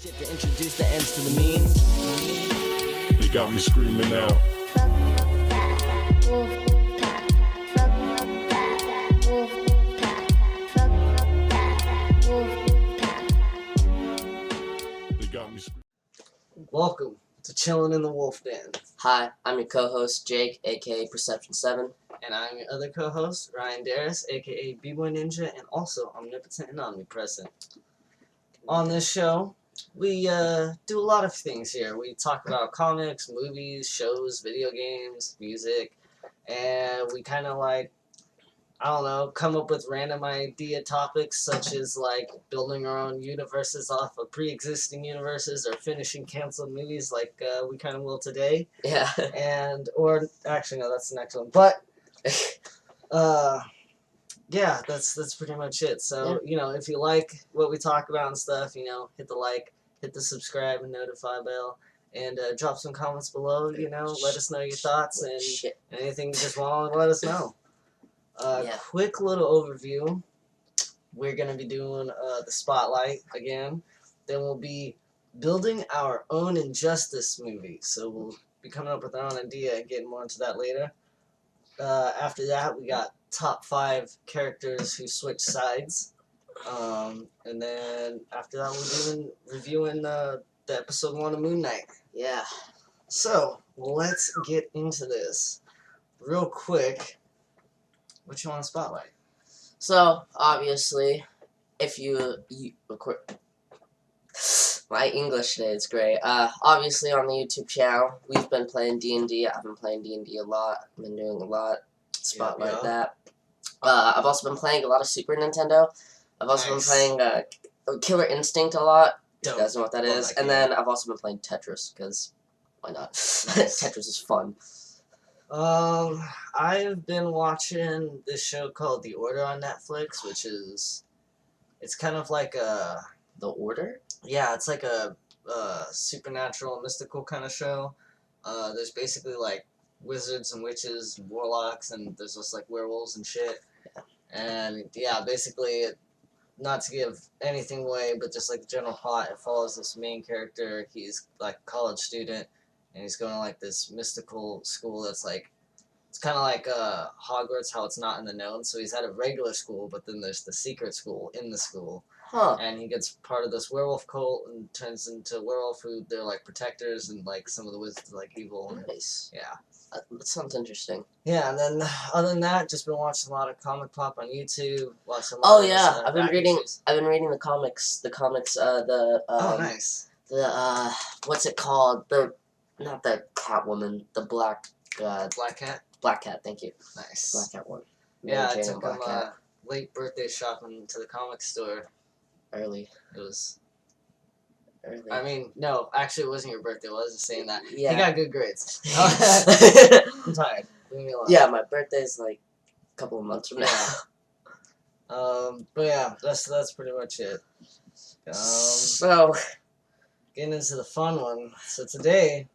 Shit to introduce the ends to the means. They got me screaming out. They got me screaming. Welcome to Chillin in the Wolfden. Hi, I'm your co-host Jake, aka Perception7. And I'm your other co-host, Ryan Darris, aka B-Boy Ninja, and also omnipotent and omnipresent. On this show, we do a lot of things here. We talk about comics, movies, shows, video games, music, and we kind of come up with random idea topics such as like building our own universes off of pre-existing universes or finishing canceled movies like we kind of will today. Yeah. Or actually no, that's the next one. But yeah, that's pretty much it. So, if you like what we talk about and stuff, hit the like, hit the subscribe and notify bell, and drop some comments below, let us know your thoughts and anything you just want to let us know. Quick little overview. We're going to be doing the spotlight again. Then we'll be building our own Injustice movie. So we'll be coming up with our own idea and getting more into that later. After that, we got top 5 characters who switch sides. And then after that, we'll be reviewing the episode 1 of Moon Knight. Yeah. So, let's get into this. Real quick, what you want to spotlight? So, obviously, if my English today is great. Obviously, on the YouTube channel, we've been playing D&D. I've been playing D&D a lot. I've been doing a lot. Spotlight that. I've also been playing a lot of Super Nintendo. I've also been playing Killer Instinct a lot. You guys know what that is. And then I've also been playing Tetris, because why not? Tetris is fun. I've been watching this show called The Order on Netflix, it's kind of like a... The Order? Yeah, it's like a supernatural, mystical kind of show. There's basically like wizards and witches, and warlocks, and there's just like werewolves and shit. Yeah. And yeah, basically, not to give anything away, but just like the general plot, it follows this main character. He's like a college student, and he's going to like this mystical school that's like, it's kind of like Hogwarts, how it's not in the known. So he's at a regular school, but then there's the secret school in the school. Huh. And he gets part of this werewolf cult and turns into a werewolf who they're like protectors, and like some of the wizards are like evil. Nice. Yeah. That sounds interesting. Yeah, and then other than that, just been watching a lot of comic pop on YouTube. Watching a lot of I've been reading the comics. Oh, nice. The what's it called? Not the Catwoman. The Black Cat. Black Cat. Thank you. Nice. Black Cat one. Yeah, I took him late birthday shopping to the comic store. Early. It was. Early. I mean, no, actually, it wasn't your birthday. I wasn't saying that. Yeah. He got good grades. I'm tired. Leave me alone. Yeah, my birthday's like a couple of months from now. But yeah, that's pretty much it. So, getting into the fun one. So today,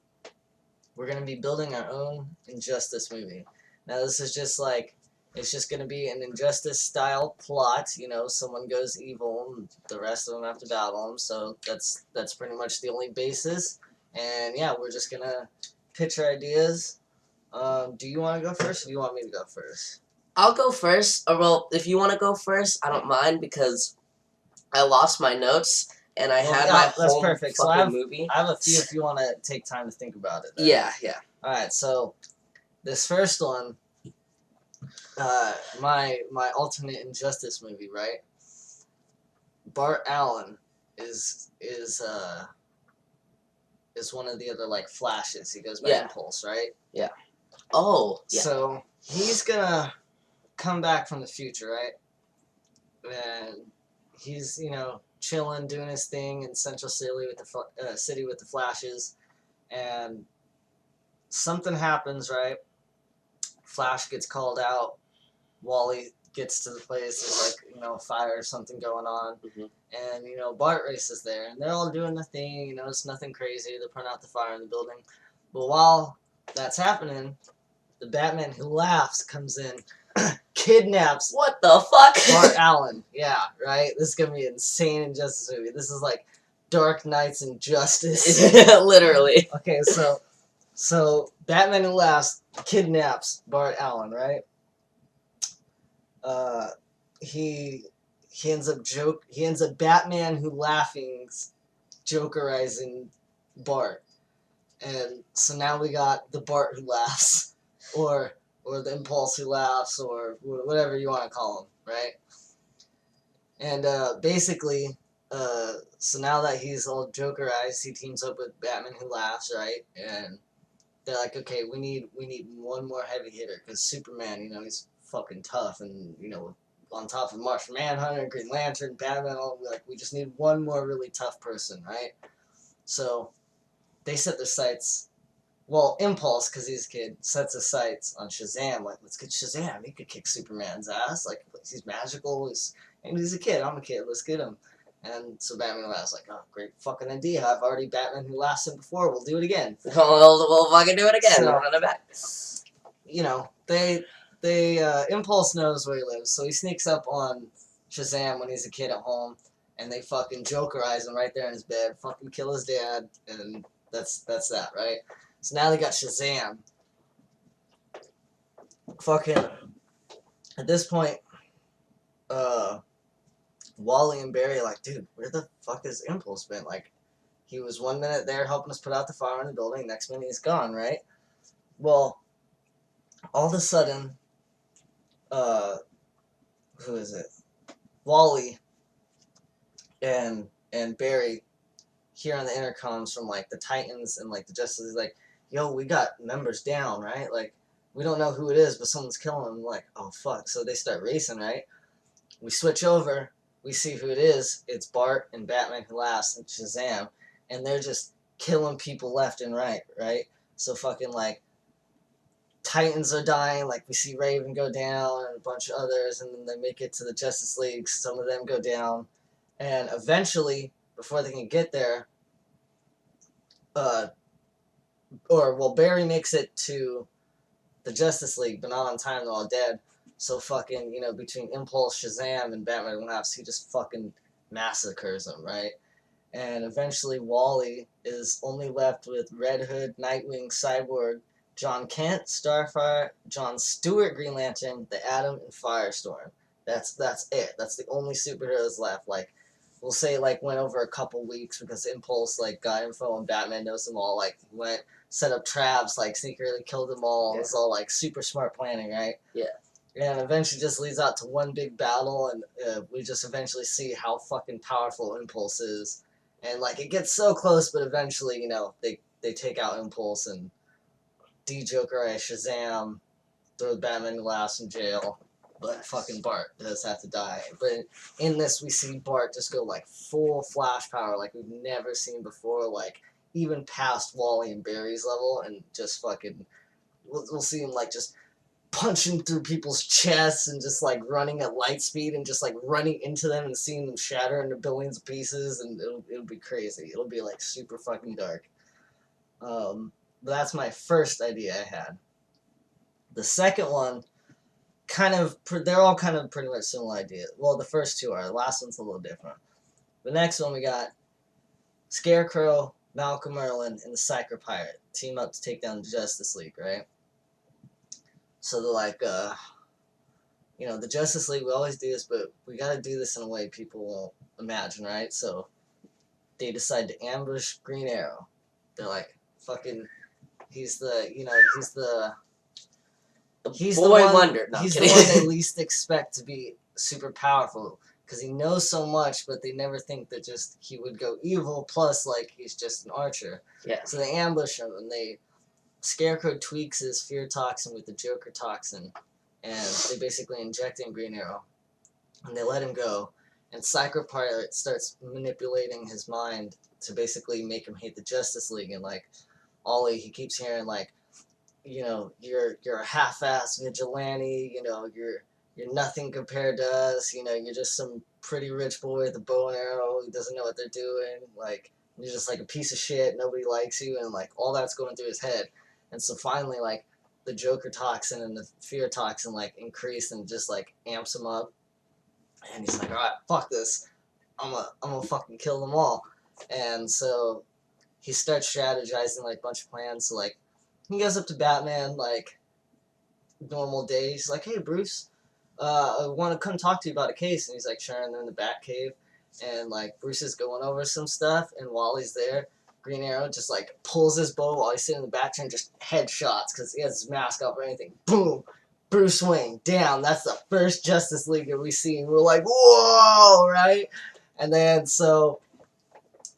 we're gonna be building our own Injustice movie. Now this is just like, it's just gonna be an Injustice style plot. Someone goes evil, and the rest of them have to battle him. So that's pretty much the only basis. And yeah, we're just gonna pitch our ideas. Do you want to go first, or do you want me to go first? I'll go first. Or well, if you want to go first, I don't mind, because I lost my notes and I had my whole perfect. fucking movie. I have a few if you want to take time to think about it. Then. Yeah. All right, so this first one, my alternate Injustice movie, right? Bart Allen is one of the other like Flashes. He goes by Impulse, right? Yeah. Oh. Yeah. So he's gonna come back from the future, right? And he's chilling, doing his thing in Central City with the Flashes, and something happens, right? Flash gets called out. Wally gets to the place. There's like a fire or something going on, and Bart races there, and they're all doing the thing. It's nothing crazy. They're putting out the fire in the building, but while that's happening, the Batman who laughs comes in, kidnaps What the fuck? Bart Allen. Yeah, right? This is going to be an insane Injustice movie. This is like Dark Knight's Injustice. Literally. Okay, so Batman Who Laughs kidnaps Bart Allen, right? He ends up Batman Who Laughing's Jokerizing Bart, and so now we got the Bart Who Laughs, or the Impulse Who Laughs, or whatever you want to call him, right? And basically, so now that he's all Jokerized, he teams up with Batman Who Laughs, right? And they're like, okay, we need one more heavy hitter, because Superman, he's fucking tough, and on top of Martian Manhunter, Green Lantern, Batman, we just need one more really tough person, right? So they set their sights. Well, Impulse, because he's a kid, sets his sights on Shazam. Like, let's get Shazam. He could kick Superman's ass. Like, he's magical. He's a kid. I'm a kid. Let's get him. And so Batman was like, oh, great fucking idea. I've already Batman Who Laughs him before. We'll do it again. We'll fucking do it again. So, We'll run it back. Impulse knows where he lives, so he sneaks up on Shazam when he's a kid at home, and they fucking Jokerize him right there in his bed, fucking kill his dad, and that's that, right? So now they got Shazam. Fucking, at this point, Wally and Barry are like, dude, where the fuck has Impulse been? Like, he was 1 minute there helping us put out the fire in the building, next minute he's gone, right? Well, all of a sudden, who is it? Wally and Barry hear on the intercoms from, like, the Titans and, like, the Justice League, like, yo, we got members down, right? Like, we don't know who it is, but someone's killing them. Like, oh, fuck. So they start racing, right? We switch over. We see who it is. It's Bart and Batman Who Laughs and Shazam. And they're just killing people left and right, right? So fucking, like, Titans are dying. Like, we see Raven go down and a bunch of others. And then they make it to the Justice League. Some of them go down. And eventually, before they can get there, Barry makes it to the Justice League, but not on time. They're all dead. So fucking, between Impulse, Shazam, and Batman Who Laughs, he just fucking massacres them, right? And eventually Wally is only left with Red Hood, Nightwing, Cyborg, John Kent, Starfire, John Stewart, Green Lantern, the Atom, and Firestorm. That's it. That's the only superheroes left. Like, we'll say, like, went over a couple weeks because Impulse, like, got info and Batman knows them all. Like, went, set up traps, like, secretly killed them all. Yeah. It's all, like, super smart planning, right? Yeah. And eventually just leads out to one big battle, and we just eventually see how fucking powerful Impulse is. And, like, it gets so close, but eventually, they take out Impulse and de-Jokerize Shazam, throw Batman Who Laughs in jail. But fucking Bart does have to die. But in this, we see Bart just go, like, full Flash power, like we've never seen before, like, even past Wally and Barry's level, and just fucking, we'll see him, like, just punching through people's chests and just, like, running at light speed and just, like, running into them and seeing them shatter into billions of pieces, and it'll be crazy. It'll be, like, super fucking dark. But that's my first idea I had. The second one, they're all kind of pretty much similar ideas. Well, the first two are. The last one's a little different. The next one we got Scarecrow, Malcolm Merlin, and the Psycho Pirate team up to take down the Justice League, right? So they're like, the Justice League, we always do this, but we gotta do this in a way people won't imagine, right? So they decide to ambush Green Arrow. They're like, fucking, he's the Boy Wonder. No, he's the kidding. one they least expect to be super powerful, because he knows so much, but they never think that just he would go evil, plus, like, he's just an archer. Yeah. So they ambush him, and Scarecrow tweaks his fear toxin with the Joker toxin, and they basically inject him Green Arrow, and they let him go, and Psycho Pirate starts manipulating his mind to basically make him hate the Justice League, and, like, Ollie, he keeps hearing, like, you're a half-ass vigilante, you're nothing compared to us, you're just some pretty rich boy with a bow and arrow who doesn't know what they're doing, like, you're just, like, a piece of shit, nobody likes you, and, like, all that's going through his head. And so finally, like, the Joker toxin and the fear toxin, like, increase and just, like, amps him up, and he's like, alright, fuck this, I'm gonna fucking kill them all. And so he starts strategizing like a bunch of plans. So like he goes up to Batman like normal day. He's like, "Hey Bruce, I want to come talk to you about a case." And he's like, "Sure." And they're in the Batcave, and like Bruce is going over some stuff, and while he's there, Green Arrow just like pulls his bow while he's sitting in the bat chair and just headshots because he has his mask up or anything. Boom! Bruce Wayne down. That's the first Justice League that we see, and we're like, whoa, right? And then so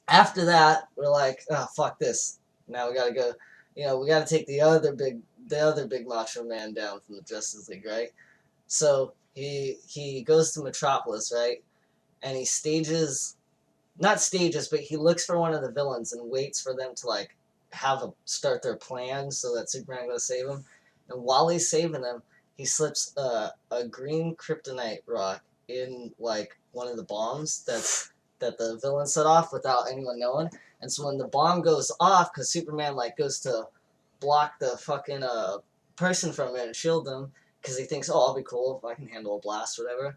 after that, we're like, oh fuck this. Now we gotta go. You know, we gotta take the other big Macho Man down from the Justice League, right? So he goes to Metropolis, right? And he stages, not stages, but he looks for one of the villains and waits for them to like start their plan so that Superman goes save him. And while he's saving them, he slips a green kryptonite rock in like one of the bombs that the villain set off without anyone knowing. And so when the bomb goes off, because Superman like goes to block the fucking person from it and shield them, because he thinks, oh, I'll be cool if I can handle a blast or whatever.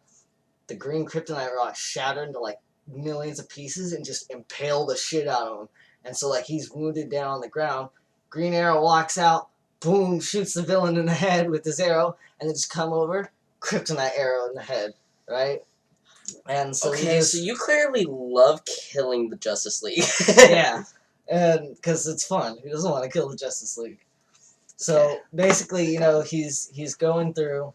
The green kryptonite rock shattered into like millions of pieces and just impaled the shit out of him. And so like he's wounded down on the ground. Green Arrow walks out, boom, shoots the villain in the head with his arrow, and then just come over, kryptonite arrow in the head, right? And so Okay, so you clearly love killing the Justice League. yeah, and because it's fun. Who doesn't want to kill the Justice League? So basically, you know, he's going through,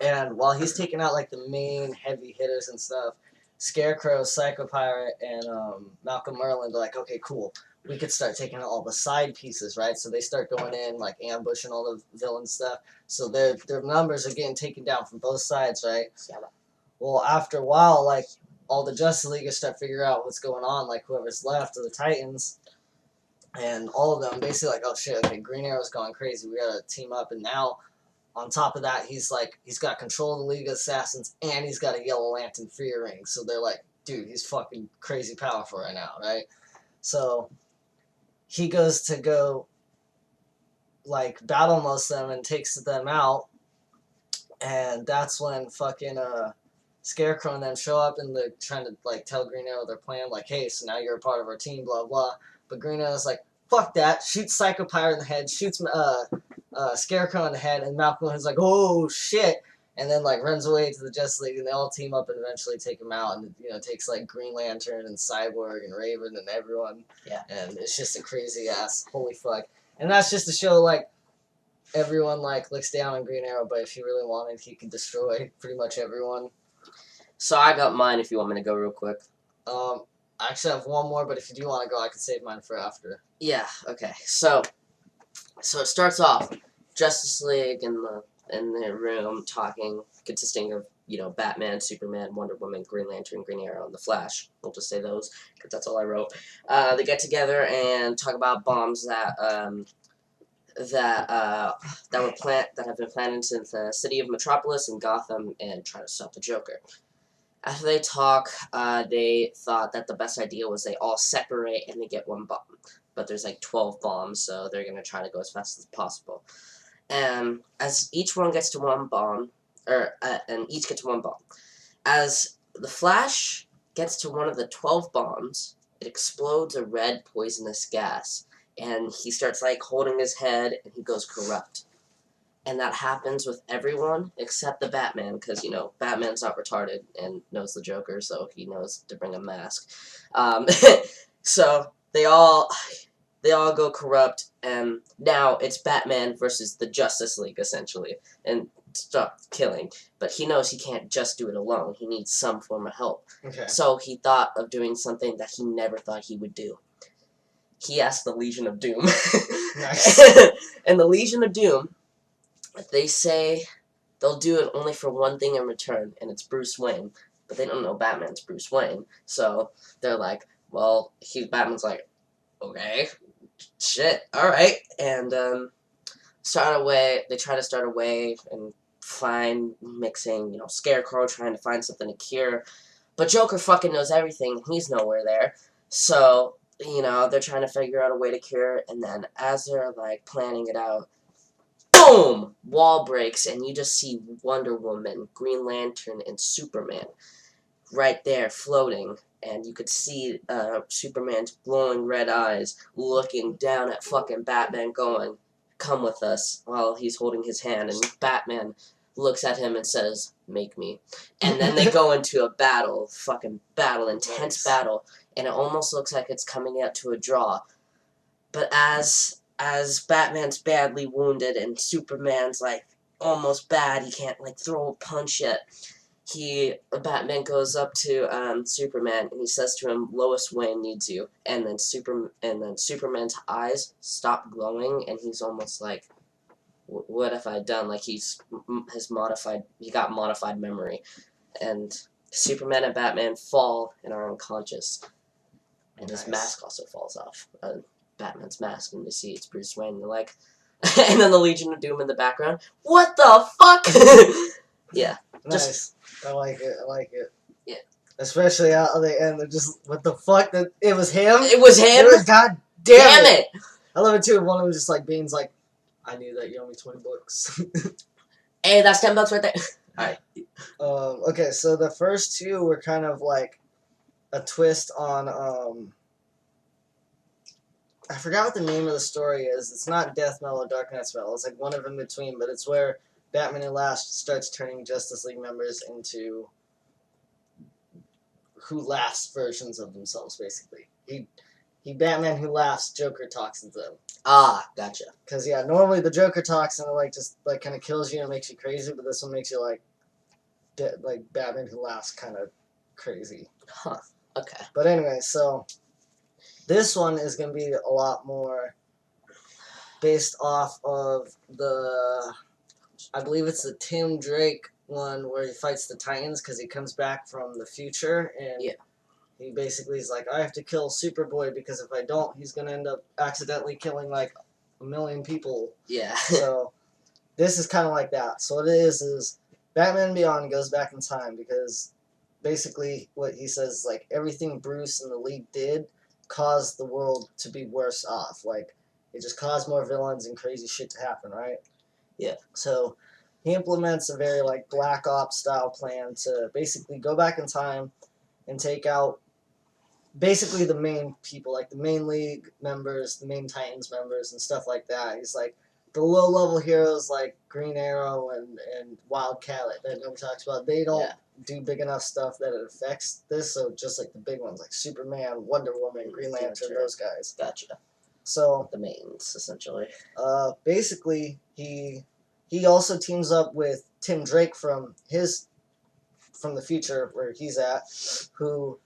and while he's taking out like the main heavy hitters and stuff, Scarecrow, Psycho Pirate, and Malcolm Merlin are like, okay, cool. We could start taking out all the side pieces, right? So they start going in, like ambushing all the villain stuff. So their numbers are getting taken down from both sides, right? Well, after a while, like, all the Justice Leaguers start figuring out what's going on, like, whoever's left of the Titans, and all of them basically like, oh shit, okay, Green Arrow's gone crazy, we gotta team up, and now, on top of that, he's got control of the League of Assassins, and he's got a Yellow Lantern fear ring, so they're like, dude, he's fucking crazy powerful right now, right? So, he goes to go, like, battle most of them and takes them out, and that's when fucking, Scarecrow and them show up and they're trying to like tell Green Arrow their plan, like, hey, so now you're a part of our team, blah blah. But Green Arrow's like, fuck that, shoots Psycho Pirate in the head, shoots Scarecrow in the head, and Malcolm is like, oh shit, and then like runs away to the Justice League, and they all team up and eventually take him out, and you know, it takes like Green Lantern and Cyborg and Raven and everyone, and it's just a crazy ass, holy fuck, and that's just to show like everyone like looks down on Green Arrow, but if he really wanted, he could destroy pretty much everyone. So I got mine if you want me to go real quick. I actually have one more, but if you do want to go, I can save mine for after. Yeah, okay. So it starts off, Justice League in the room talking, consisting of, you know, Batman, Superman, Wonder Woman, Green Lantern, Green Arrow, and the Flash. We'll just say those, because that's all I wrote. They get together and talk about bombs that have been planted into the city of Metropolis and Gotham, and try to stop the Joker. After they talk, they thought that the best idea was they all separate and they get one bomb. But there's like 12 bombs, so they're going to try to go as fast as possible. And as each one gets to one bomb, and each gets one bomb, as the Flash gets to one of the 12 bombs, it explodes a red poisonous gas. And he starts like holding his head and he goes corrupt. And that happens with everyone except the Batman, because, you know, Batman's not retarded and knows the Joker, so he knows to bring a mask. So they all go corrupt, and now it's Batman versus the Justice League, essentially, and stop killing. But he knows he can't just do it alone. He needs some form of help. Okay. So he thought of doing something that he never thought he would do. He asked the Legion of Doom. Nice. And the Legion of Doom, they say they'll do it only for one thing in return, and it's Bruce Wayne. But they don't know Batman's Bruce Wayne. So they're like, well, Batman's like, okay, shit, alright. And they try to start a way and find mixing, you know, Scarecrow trying to find something to cure. But Joker fucking knows everything, and he's nowhere there. So, you know, they're trying to figure out a way to cure it, and then as they're, like, planning it out, boom! Wall breaks, and you just see Wonder Woman, Green Lantern, and Superman right there floating. and you could see Superman's glowing red eyes looking down at fucking Batman going, "Come with us," while he's holding his hand, and Batman looks at him and says, "Make me." And then they go into a battle, intense battle, and it almost looks like it's coming out to a draw. But as Batman's badly wounded and Superman's like almost bad, he can't like throw a punch yet. Batman goes up to Superman and he says to him, "Lois Lane needs you." And then Superman's eyes stop glowing and he's almost like, "What have I done?" Like he got modified memory, and Superman and Batman fall and are unconscious, and his mask also falls off. Batman's mask, and you see it's Bruce Wayne. And they're like, and then the Legion of Doom in the background. What the fuck? Yeah. Nice. I like it. Yeah. Especially out of the end, they're just, what the fuck? It was him? It was him? God damn it! it! I love it too. One of them just like, Bane's like, "I knew that, you owe me 20 bucks. Hey, that's $10 right there. Alright. Okay, so the first two were kind of like a twist on, I forgot what the name of the story is. It's not Death Metal or Dark Knight's Metal. It's like one of in between, but it's where Batman Who Laughs starts turning Justice League members into Who Laughs versions of themselves, basically. He Batman Who Laughs, Joker talks to them. Ah, gotcha. Because, yeah, normally the Joker talks and it, like, just, like, kind of kills you and makes you crazy, but this one makes you, like Batman Who Laughs kind of crazy. Huh. Okay. But anyway, so this one is going to be a lot more based off of I believe it's the Tim Drake one where he fights the Titans because he comes back from the future and he basically is like, "I have to kill Superboy because if I don't, he's going to end up accidentally killing like 1 million people." Yeah. So this is kind of like that. So what it is Batman Beyond goes back in time because basically what he says is like everything Bruce and the League did caused the world to be worse off. Like it just caused more villains and crazy shit to happen, right? Yeah. So he implements a very like Black Ops style plan to basically go back in time and take out basically the main people, like the main League members, the main Titans members and stuff like that. He's like the low level heroes like Green Arrow and Wildcat that nobody talks about, they don't do big enough stuff that it affects this, so just like the big ones like Superman, Wonder Woman, Green Lantern, those guys. Gotcha. So the mains, essentially. Basically he also teams up with Tim Drake from the future where he's at, who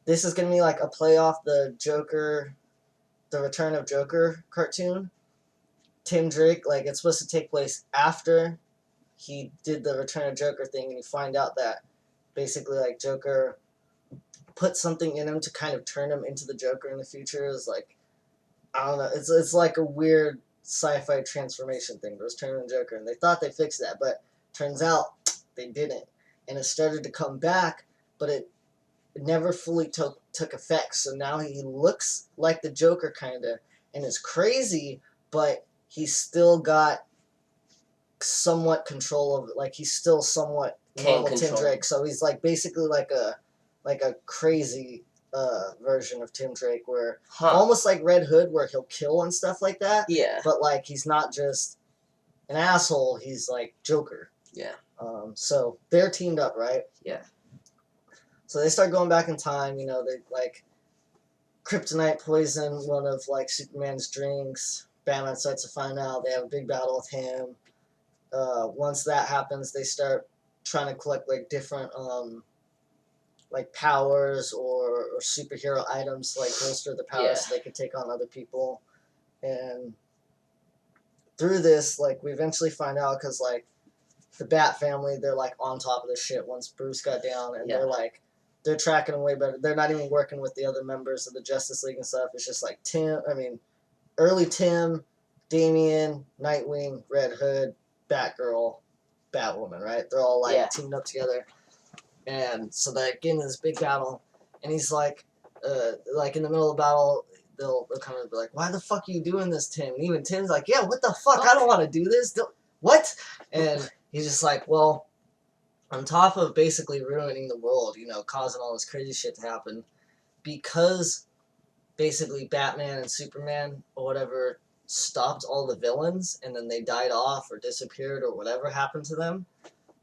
this is gonna be like a play off the Joker, the Return of Joker cartoon. Tim Drake, like it's supposed to take place after he did the Return of Joker thing, and you find out that basically like Joker put something in him to kind of turn him into the Joker in the future. Is like, I don't know, it's like a weird sci-fi transformation thing, but it's turning into Joker, and they thought they fixed that, but turns out they didn't, and it started to come back, but it never fully took effect. So now he looks like the Joker kind of, and is crazy, but he's still got somewhat control of it. Like he's still somewhat normal Tim Drake. So he's like basically like a crazy version of Tim Drake, where almost like Red Hood, where he'll kill and stuff like that. Yeah. But like he's not just an asshole. He's like Joker. Yeah. So they're teamed up, right? Yeah. So they start going back in time. You know, they like kryptonite poison one of like Superman's drinks. Batman starts to find out. They have a big battle with him. Once that happens, they start trying to collect like different like powers or superhero items to like bolster the powers so they can take on other people. And through this, like we eventually find out because like the Bat family, they're like on top of the shit once Bruce got down, and they're tracking him way better. They're not even working with the other members of the Justice League and stuff. It's just like early Tim, Damian, Nightwing, Red Hood, Batgirl, Batwoman, right? They're all like teamed up together. And so they get into this big battle, and he's like in the middle of the battle, they'll kind of be like, "Why the fuck are you doing this, Tim?" And even Tim's like, "Yeah, what the fuck? I don't want to do this. What?" And he's just like, "Well, on top of basically ruining the world, causing all this crazy shit to happen, because basically Batman and Superman or whatever stopped all the villains and then they died off or disappeared or whatever happened to them.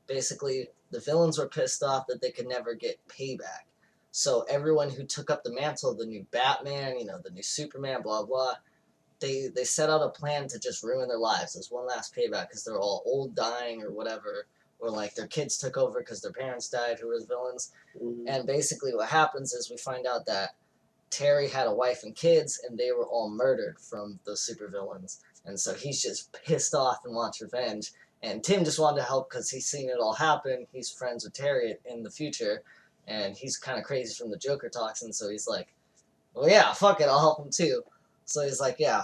Basically, the villains were pissed off that they could never get payback. So everyone who took up the mantle, the new Batman, the new Superman, blah, blah, they set out a plan to just ruin their lives as one last payback because they're all old, dying, or whatever, or like their kids took over because their parents died who were the villains. Mm-hmm. And basically what happens is we find out that Terry had a wife and kids, and they were all murdered from the supervillains. And so he's just pissed off and wants revenge. And Tim just wanted to help because he's seen it all happen. He's friends with Terry in the future, and he's kind of crazy from the Joker toxin, so he's like, well, yeah, fuck it, I'll help him too. So he's like, yeah.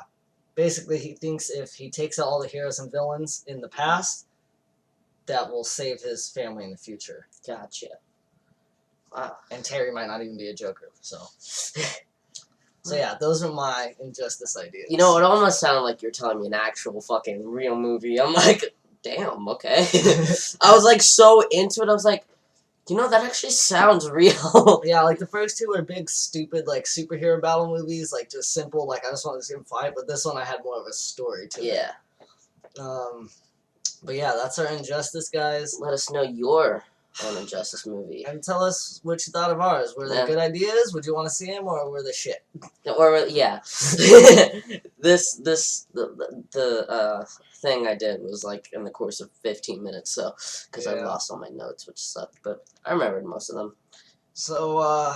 Basically, he thinks if he takes out all the heroes and villains in the past, that will save his family in the future. Gotcha. Wow. And Terry might not even be a Joker, so... So yeah, those are my Injustice ideas. It almost sounded like you're telling me an actual fucking real movie. I'm like, damn, okay. I was like so into it, I was like, that actually sounds real. Yeah, like the first two were big, stupid, like superhero battle movies, like just simple, like I just wanted to see them fight, but this one I had more of a story to it. Yeah. But yeah, that's our Injustice, guys. Let us know your own Injustice movie. And tell us what you thought of ours. Were they good ideas? Would you want to see them, or were they shit? Or, yeah. The thing I did was, like, in the course of 15 minutes, so, because I lost all my notes, which sucked, but I remembered most of them. So,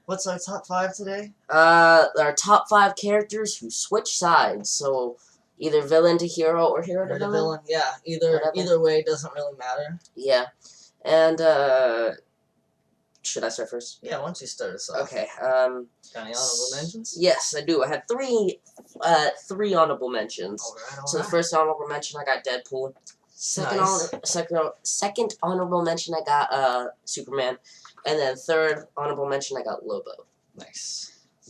what's our top 5 today? Our top 5 characters who switch sides, so... Either villain to hero or hero to villain. Yeah, either way doesn't really matter. Yeah. And, should I start first? Yeah, why don't you start us off? Okay, Got any honorable mentions? Yes, I do. I had three honorable mentions. Alright. So the first honorable mention, I got Deadpool. Second honorable mention, I got, Superman. And then third honorable mention, I got Lobo. Nice.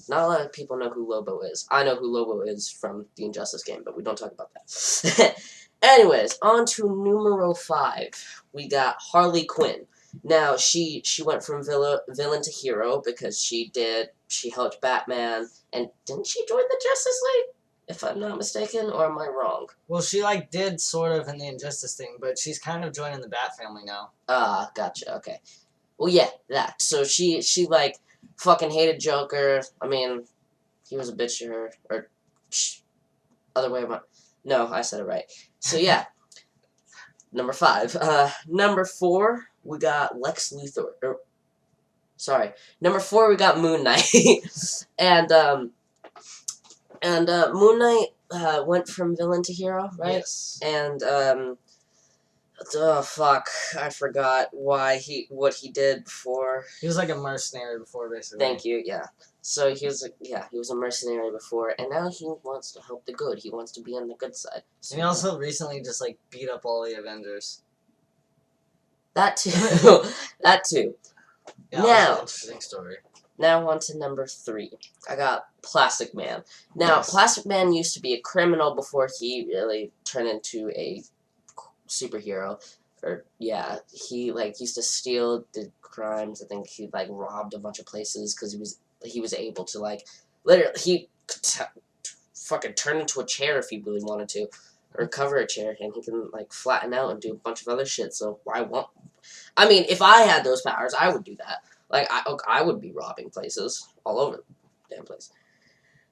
Not a lot of people know who Lobo is. I know who Lobo is from the Injustice game, but we don't talk about that. Anyways, on to numero 5. We got Harley Quinn. Now, she went from villain to hero because she helped Batman, and didn't she join the Justice League? If I'm not mistaken, or am I wrong? Well, she, did sort of in the Injustice thing, but she's kind of joining the Bat family now. Ah, gotcha, okay. Well, yeah, that. So she fucking hated Joker. I mean, he was a bitch to her. Or, other way around. No, I said it right. So, yeah. Number 5. Number 4, we got Lex Luthor. Number 4, we got Moon Knight. and Moon Knight went from villain to hero, right? Yes. And, oh, fuck. I forgot what he did before. He was like a mercenary before, basically. Thank you, yeah. So he was a mercenary before, and now he wants to help the good. He wants to be on the good side. So, and he also recently just, beat up all the Avengers. That too. That too. Yeah, now, that was an interesting story. Now on to number 3. I got Plastic Man. Now, Nice. Plastic Man used to be a criminal before he really turned into a superhero. Or, yeah, he, used to steal, did crimes. I think he, robbed a bunch of places because he was able to, literally, he could fucking turn into a chair if he really wanted to. Or cover a chair, and he can, flatten out and do a bunch of other shit, so why won't... I mean, if I had those powers, I would do that. I would be robbing places all over the damn place.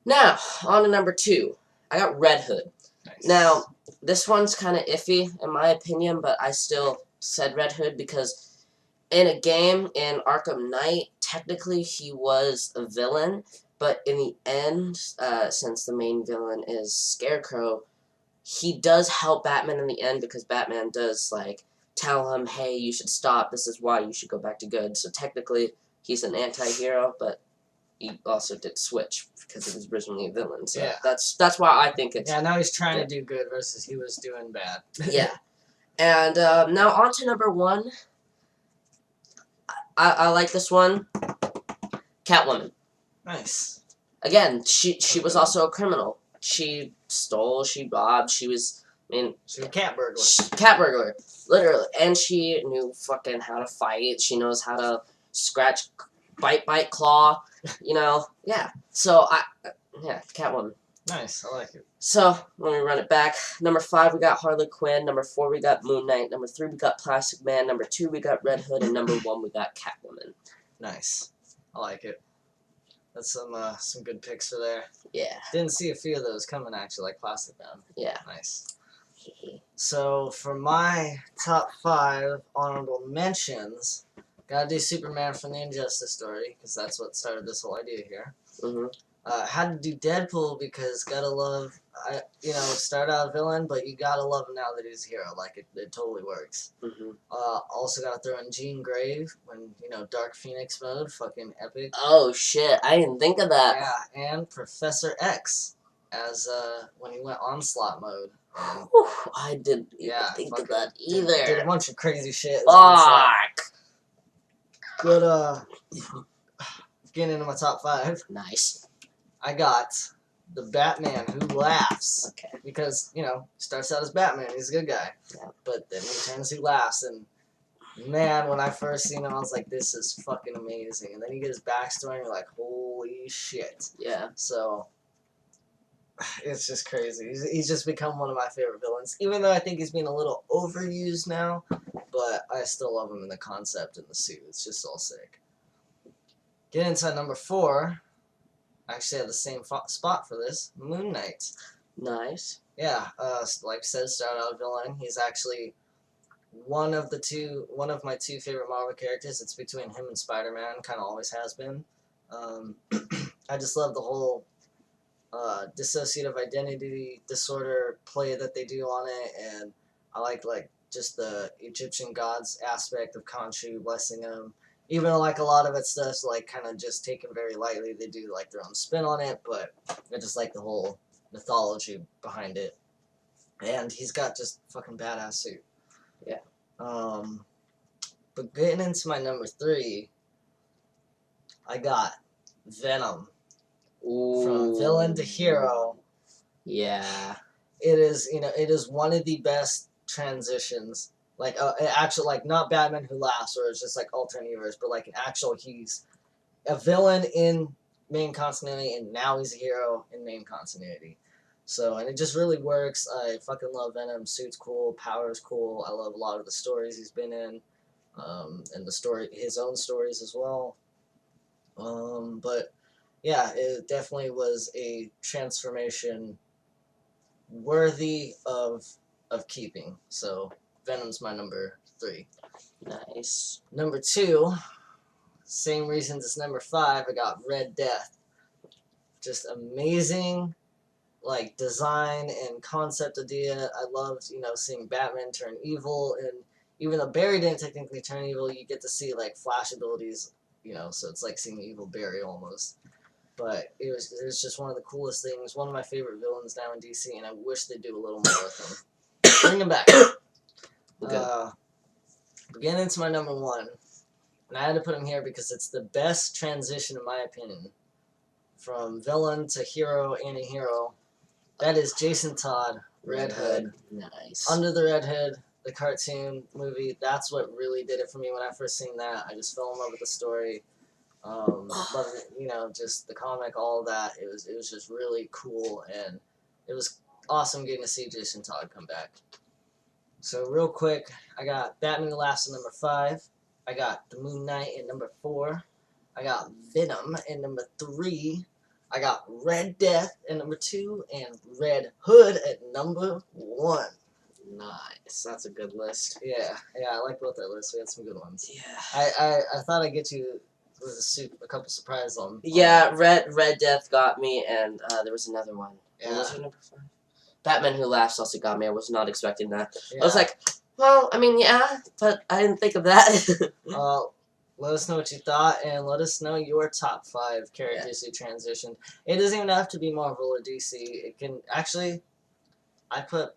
Now, on to number 2. I got Red Hood. Nice. Now, this one's kind of iffy, in my opinion, but I still said Red Hood because in a game, in Arkham Knight, technically he was a villain, but in the end, since the main villain is Scarecrow, he does help Batman in the end because Batman does, tell him, hey, you should stop, this is why you should go back to good. So technically, he's an anti-hero, but he also did switch because he was originally a villain. So yeah. That's why I think it's... Yeah, now he's trying to do good versus he was doing bad. Yeah. And now on to number 1. I like this one. Catwoman. Nice. Again, she was also a criminal. She stole, she robbed, she was I mean, She's a cat burglar. cat burglar, literally. And she knew fucking how to fight. She knows how to scratch, bite, claw. You know, yeah. So yeah, Catwoman. Nice, I like it. So, let me run it back. Number 5, we got Harley Quinn. Number 4, we got Moon Knight. Number 3, we got Plastic Man. Number 2, we got Red Hood. And number 1, we got Catwoman. Nice, I like it. That's some good picks for there. Yeah. Didn't see a few of those coming actually, like Plastic Man. Yeah. Nice. So for my top 5 honorable mentions, gotta do Superman from the Injustice story because that's what started this whole idea here. Mhm. Had to do Deadpool because gotta love, start out a villain, but you gotta love him now that he's a hero. Like it totally works. Mhm. Also gotta throw in Jean Grey when Dark Phoenix mode, fucking epic. Oh shit! I didn't think of that. Yeah, and Professor X as when he went Onslaught mode. Whew, I didn't even think of that either. Did a bunch of crazy shit. As Onslaught. Fuck. But getting into my top 5. Nice. I got the Batman who laughs. Okay. Because, starts out as Batman, he's a good guy. Yeah. But then he turns who laughs, and man, when I first seen him, I was like, this is fucking amazing. And then you get his backstory, and you're like, holy shit. Yeah. So, it's just crazy. He's just become one of my favorite villains. Even though I think he's being a little overused now, but I still love him in the concept and the suit. It's just all sick. Get inside number 4. I actually had the same spot for this. Moon Knight. Nice. Yeah, like I said, start out villain. He's actually one of my 2 favorite Marvel characters. It's between him and Spider-Man. Kind of always has been. I just love the whole dissociative identity disorder play that they do on it, and I like just the Egyptian gods aspect of Khonshu blessing him. Even though a lot of it stuff's kind of just taken very lightly, they do their own spin on it, but I just like the whole mythology behind it. And he's got just fucking badass suit. Yeah. But getting into my number 3, I got Venom. Ooh. From villain to hero. Yeah. It is one of the best transitions. Actually, not Batman Who Laughs, where it's just alternate universe, but an actual, he's a villain in main continuity, and now he's a hero in main continuity. So, and it just really works. I fucking love Venom. Suit's cool, power's cool. I love a lot of the stories he's been in, and his own stories as well. But yeah, it definitely was a transformation worthy of keeping. So Venom's my number 3. Nice. Number 2, same reasons as number 5, I got Red Death. Just amazing, design and concept idea. I loved, seeing Batman turn evil, and even though Barry didn't technically turn evil, you get to see Flash abilities, so it's like seeing evil Barry almost. But it was just one of the coolest things. One of my favorite villains now in DC, and I wish they'd do a little more with him. Bring him back. Okay. Getting into my number 1, and I had to put him here because it's the best transition, in my opinion, from villain to hero and a hero. That is Jason Todd, Red Hood. Nice. Under the Red Hood, the cartoon movie. That's what really did it for me when I first seen that. I just fell in love with the story. Loving it, just the comic, all of that. It was just really cool, and it was awesome getting to see Jason Todd come back. So real quick, I got Batman Who Laughs at number 5. I got the Moon Knight at number 4. I got Venom at number 3. I got Red Death at number 2, and Red Hood at number 1. Nice. That's a good list. Yeah, I like both our lists. We had some good ones. Yeah. I thought I'd get you with a couple surprises on. Yeah, Red Death got me, and there was another one. Yeah. What was your number 5? Batman Who Laughs also got me. I was not expecting that. Yeah. I was like, well, I mean, yeah, but I didn't think of that. Let us know what you thought, and let us know your top 5 characters who transitioned. It doesn't even have to be Marvel or DC. It can actually. I put.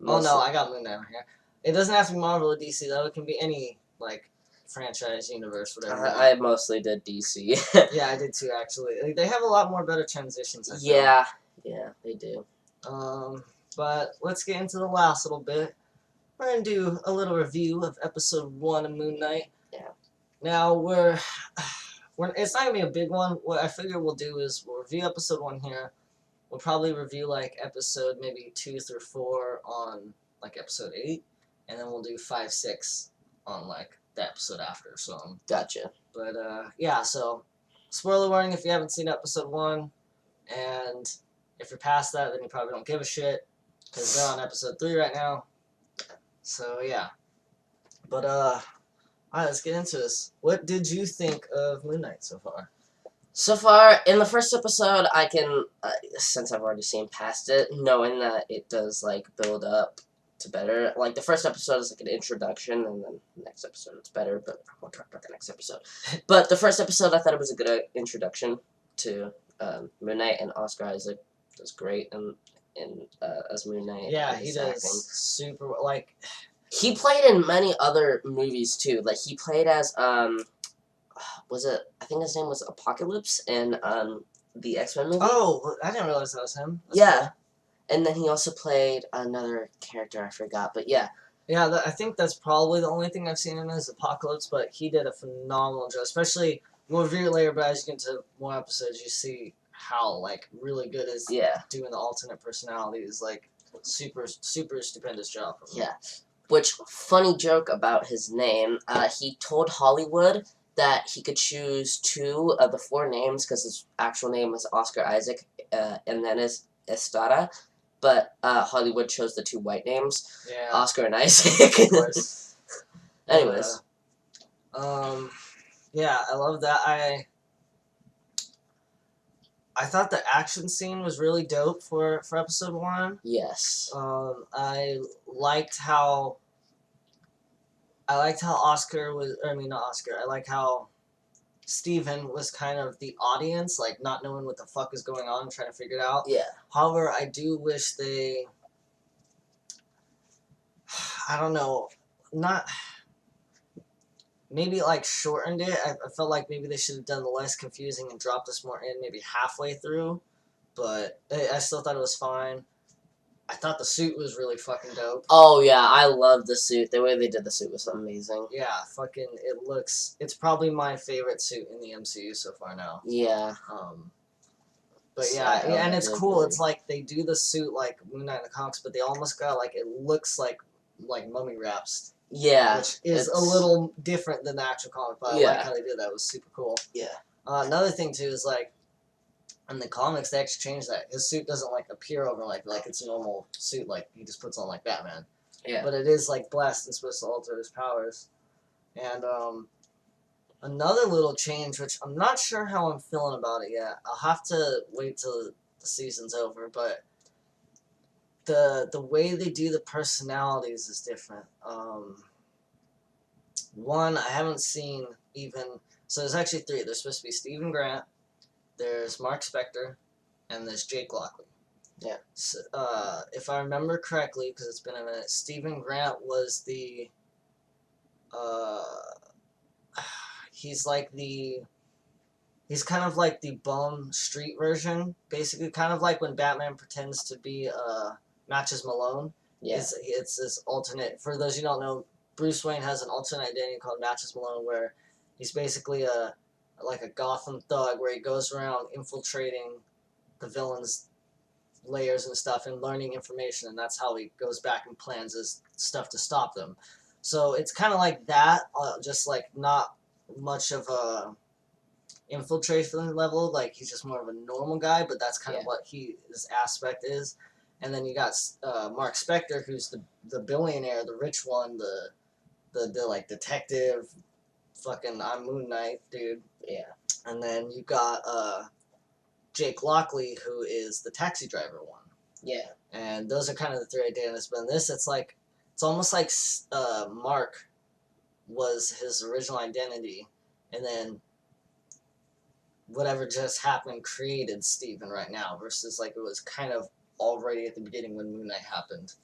Oh no, I got Moon Knight here. It doesn't have to be Marvel or DC though. It can be any franchise, universe, whatever. I mostly did DC. Yeah, I did too. Actually, they have a lot more better transitions. I feel. Yeah, they do. But let's get into the last little bit. We're gonna do a little review of episode 1 of Moon Knight. Yeah. Now we're it's not gonna be a big one. What I figure we'll do is we'll review episode 1 here. We'll probably review like episode maybe 2 through 4 on like episode 8, and then we'll do 5, 6 on like the episode after. So Gotcha. but yeah, so spoiler warning if you haven't seen episode 1, and if you're past that, then you probably don't give a shit because they're on episode 3 right now. So yeah, but alright, let's get into this. What did you think of Moon Knight so far? So far, in the first episode, I can, since I've already seen past it, knowing that it does, like, build up to better. Like, the first episode is, like, an introduction, and then the next episode it's better, but we'll talk about the next episode. But the first episode, I thought it was a good introduction to Moon Knight, and Oscar Isaac does great as Moon Knight. Yeah, he His does acting. super, like... He played in many other movies, too. Like, he played as, was it, I think his name was Apocalypse in the X-Men movie. Oh, I didn't realize that was him. That's Yeah. cool. And then he also played another character, I forgot, but yeah. Yeah, I think that's probably the only thing I've seen in his Apocalypse, but he did a phenomenal job, especially, we'll review it later, but as you get into more episodes, you see how, like, really good is Yeah. doing the alternate personalities, like, super, super stupendous job from him. Yeah. Which, funny joke about his name, he told Hollywood that he could choose 2 of the 4 names because his actual name was Oscar Isaac, and then is S.A.R, but Hollywood chose the 2 white names, Yeah, Oscar and Isaac. of course. Anyways. Yeah, I love that. I thought the action scene was really dope for episode 1. Yes. I liked how Oscar was, I mean not Oscar, I like how Steven was kind of the audience, like not knowing what the fuck is going on, trying to figure it out. Yeah. However, I do wish they, I don't know, not, maybe like shortened it. I felt like maybe they should have done the less confusing and dropped us more in maybe halfway through, but I still thought it was fine. I thought the suit was really fucking dope. Oh, yeah, I love the suit. The way they did the suit was amazing. Yeah, fucking, it's probably my favorite suit in the MCU so far now. Yeah. But So, yeah, I and it's did cool. really- It's like they do the suit like Moon Knight in the comics, but they almost got like, it looks like mummy wraps. Yeah. Which is a it's- little different than the actual comic, but I Yeah. like how they did that. It was super cool. Yeah. Another thing too is like in the comics they actually changed that. His suit doesn't like appear over like it's a normal suit like he just puts on like Batman. Yeah. But it is like blessed and supposed to alter his powers. And another little change, which I'm not sure how I'm feeling about it yet. I'll have to wait till the season's over, but the way they do the personalities is different. One, I haven't seen even... So there's actually 3. There's supposed to be Stephen Grant, there's Mark Spector, and there's Jake Lockley. Yeah. So, if I remember correctly, because it's been a minute, Stephen Grant was the... he's like the... He's kind of like the bum street version, basically. Kind of like when Batman pretends to be Matches Malone. Yeah. It's this alternate... For those who don't know, Bruce Wayne has an alternate identity called Matches Malone, where he's basically like a Gotham thug, where he goes around infiltrating the villains' layers and stuff and learning information, and that's how he goes back and plans his stuff to stop them. So it's kind of like that, just like not much of a infiltration level, like he's just more of a normal guy, but that's kind of what his aspect is. And then you got Mark Spector, who's the billionaire, the rich one, the like detective, fucking I'm Moon Knight dude. Yeah. And then you got Jake Lockley, who is the taxi driver one. Yeah. And those are kind of the 3 identities. But in this, it's almost like Mark was his original identity, and then whatever just happened created Steven right now, versus like it was kind of already at the beginning when Moon Knight happened.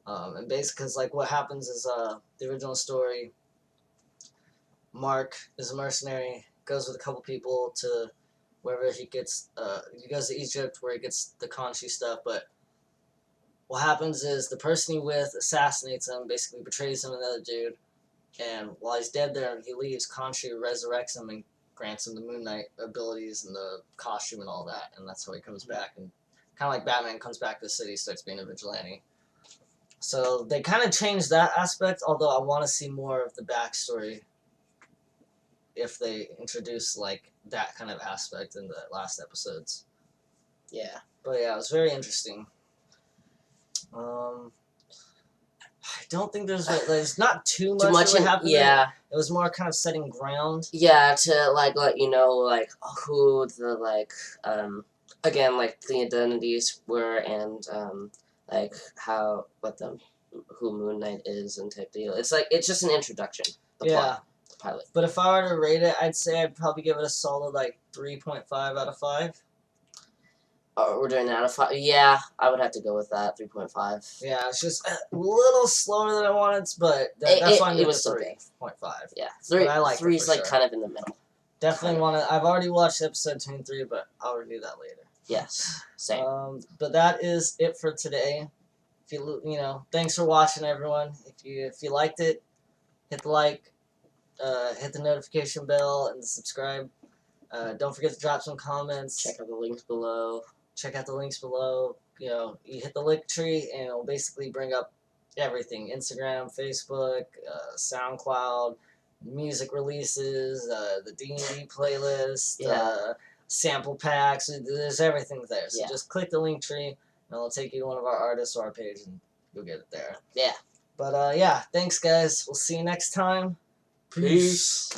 And basically, because like what happens is the original story, Mark is a mercenary, goes with a couple people to wherever he gets, he goes to Egypt where he gets the Khonshu stuff, but what happens is the person he's with assassinates him, basically betrays him and another dude, and while he's dead there and he leaves, Khonshu resurrects him and grants him the Moon Knight abilities and the costume and all that, and that's how he comes back, and kind of like Batman comes back to the city, starts being a vigilante. So they kind of changed that aspect, although I want to see more of the backstory if they introduce like that kind of aspect in the last episodes. Yeah. But yeah, it was very interesting. I don't think there's not too much really happening. Yeah. It was more kind of setting ground. Yeah, to like let you know like who the like again like the identities were and like who Moon Knight is and type deal. It's like it's just an introduction. The pilot. But if I were to rate it, I'd say I'd probably give it a solid like 3.5 out of 5. Oh, we're doing that out of 5. Yeah, I would have to go with that. 3.5. Yeah, it's just a little slower than I wanted, but that's why I'm giving it 3.5. Yeah, 3. I like 3's like kind of in the middle. Definitely want to. I've already watched episode 2 and 3, but I'll review that later. Yes, same. But that is it for today. If you thanks for watching, everyone. If you liked it, hit the like, hit the notification bell, and subscribe. Don't forget to drop some comments. Check out the links below. You hit the Linktree, and it'll basically bring up everything: Instagram, Facebook, SoundCloud, music releases, the D&D playlist, sample packs. There's everything there. So just click the Linktree, and it'll take you to one of our artists or our page, and you'll get it there. Yeah. But yeah, thanks guys. We'll see you next time. Peace.